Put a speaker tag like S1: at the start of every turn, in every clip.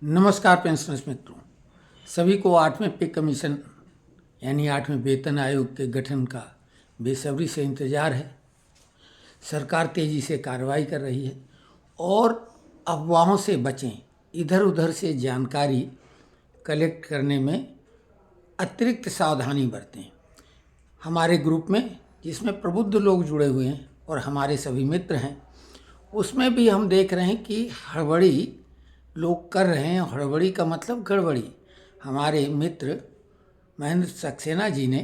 S1: नमस्कार पेंशनर्स मित्रों, सभी को 8वें पे कमीशन यानी 8वें वेतन आयोग के गठन का बेसब्री से इंतज़ार है। सरकार तेज़ी से कार्रवाई कर रही है और अफवाहों से बचें। इधर उधर से जानकारी कलेक्ट करने में अतिरिक्त सावधानी बरतें। हमारे ग्रुप में जिसमें प्रबुद्ध लोग जुड़े हुए हैं और हमारे सभी मित्र हैं, उसमें भी हम देख रहे हैं कि हड़बड़ी लोग कर रहे हैं। हड़बड़ी का मतलब गड़बड़ी। हमारे मित्र महेंद्र सक्सेना जी ने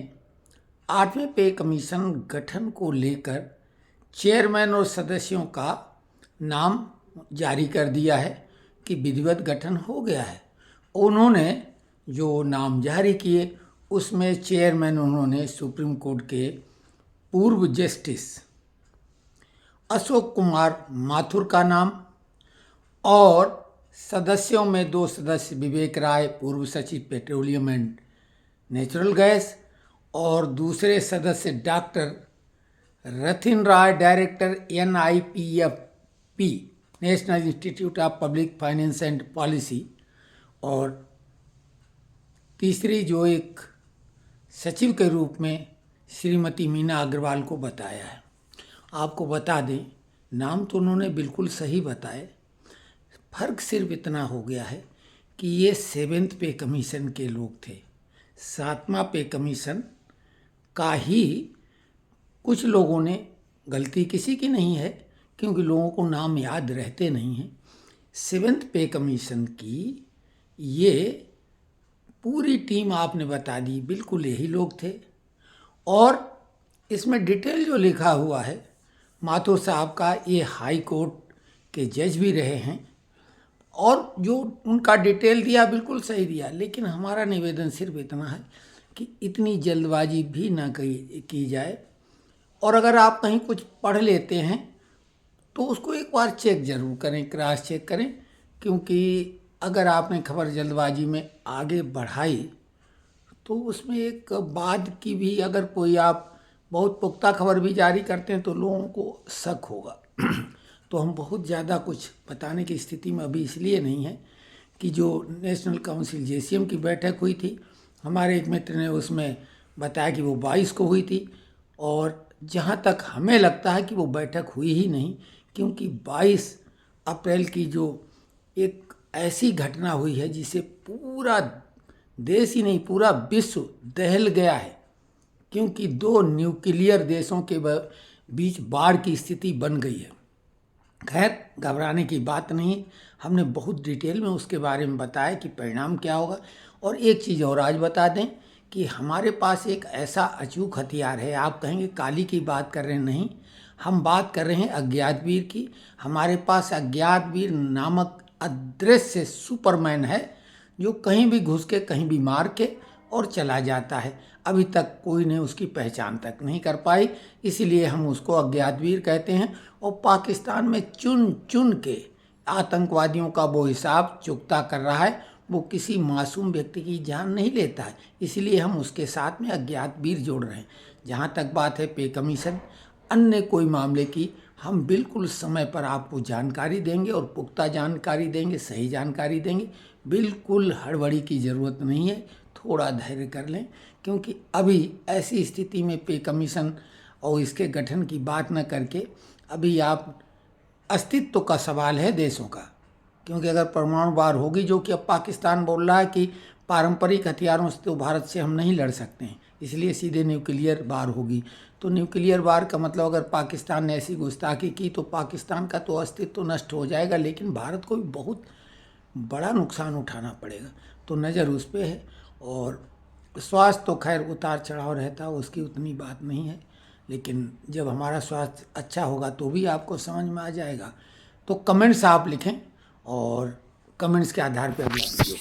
S1: 8वें पे कमीशन गठन को लेकर चेयरमैन और सदस्यों का नाम जारी कर दिया है कि विधिवत गठन हो गया है। उन्होंने जो नाम जारी किए उसमें चेयरमैन उन्होंने सुप्रीम कोर्ट के पूर्व जस्टिस अशोक कुमार माथुर का नाम, और सदस्यों में 2 सदस्य विवेक राय, पूर्व सचिव पेट्रोलियम एंड नेचुरल गैस, और दूसरे सदस्य doctor Rathin Rai, director NIPFP national institute of public finance and policy, और तीसरी जो एक सचिव के रूप में श्रीमती मीना अग्रवाल को बताया है। आपको बता दें, नाम तो उन्होंने बिल्कुल सही बताए। फर्क सिर्फ इतना हो गया है कि ये 7th पे कमीशन के लोग थे। 7वां पे कमीशन का ही कुछ लोगों ने, गलती किसी की नहीं है क्योंकि लोगों को नाम याद रहते नहीं हैं। 7th पे कमीशन की ये पूरी टीम आपने बता दी, बिल्कुल यही लोग थे। और इसमें डिटेल जो लिखा हुआ है, माथुर साहब का ये हाई कोर्ट के जज भी रहे हैं और जो उनका डिटेल दिया बिल्कुल सही दिया। लेकिन हमारा निवेदन सिर्फ इतना है कि इतनी जल्दबाजी भी ना की जाए, और अगर आप कहीं कुछ पढ़ लेते हैं तो उसको एक बार चेक ज़रूर करें, क्रॉस चेक करें, क्योंकि अगर आपने खबर जल्दबाजी में आगे बढ़ाई तो उसमें एक बाद की भी, अगर कोई आप बहुत पुख्ता खबर भी जारी करते हैं तो लोगों को शक होगा। तो हम बहुत ज़्यादा कुछ बताने की स्थिति में अभी इसलिए नहीं है कि जो नेशनल काउंसिल JCM की बैठक हुई थी, हमारे एक मित्र ने उसमें बताया कि वो 22 को हुई थी, और जहाँ तक हमें लगता है कि वो बैठक हुई ही नहीं, क्योंकि 22 अप्रैल की जो एक ऐसी घटना हुई है जिसे पूरा देश ही नहीं पूरा विश्व दहल गया है, क्योंकि 2 न्यूक्लियर देशों के बीच बाढ़ की स्थिति बन गई है। खैर, घबराने की बात नहीं, हमने बहुत डिटेल में उसके बारे में बताया कि परिणाम क्या होगा। और एक चीज़ और आज बता दें कि हमारे पास एक ऐसा अचूक हथियार है। आप कहेंगे काली की बात कर रहे हैं, नहीं, हम बात कर रहे हैं अज्ञात वीर की। हमारे पास अज्ञात वीर नामक अदृश्य सुपरमैन है जो कहीं भी घुस के कहीं भी मार के और चला जाता है। अभी तक कोई ने उसकी पहचान तक नहीं कर पाई, इसीलिए हम उसको अज्ञात वीर कहते हैं। और पाकिस्तान में चुन चुन के आतंकवादियों का वो हिसाब चुकता कर रहा है। वो किसी मासूम व्यक्ति की जान नहीं लेता है, इसलिए हम उसके साथ में अज्ञात वीर जोड़ रहे हैं। जहाँ तक बात है पे कमीशन, अन्य कोई मामले की, हम बिल्कुल समय पर आपको जानकारी देंगे और पुख्ता जानकारी देंगे, सही जानकारी देंगे। बिल्कुल हड़बड़ी की ज़रूरत नहीं है, थोड़ा धैर्य कर लें, क्योंकि अभी ऐसी स्थिति में पे कमीशन और इसके गठन की बात न करके अभी आप अस्तित्व का सवाल है देशों का। क्योंकि अगर परमाणु वार होगी, जो कि अब पाकिस्तान बोल रहा है कि पारंपरिक हथियारों से तो भारत से हम नहीं लड़ सकते हैं, इसलिए सीधे न्यूक्लियर वार होगी। तो न्यूक्लियर वार का मतलब अगर पाकिस्तान ने ऐसी गुस्ताखी की तो पाकिस्तान का तो अस्तित्व तो नष्ट हो जाएगा, लेकिन भारत को भी बहुत बड़ा नुकसान उठाना पड़ेगा। तो नज़र उस पर है। और स्वास्थ्य तो खैर उतार चढ़ाव रहता है, उसकी उतनी बात नहीं है, लेकिन जब हमारा स्वास्थ्य अच्छा होगा तो भी आपको समझ में आ जाएगा। तो कमेंट्स आप लिखें और कमेंट्स के आधार पर अगला वीडियो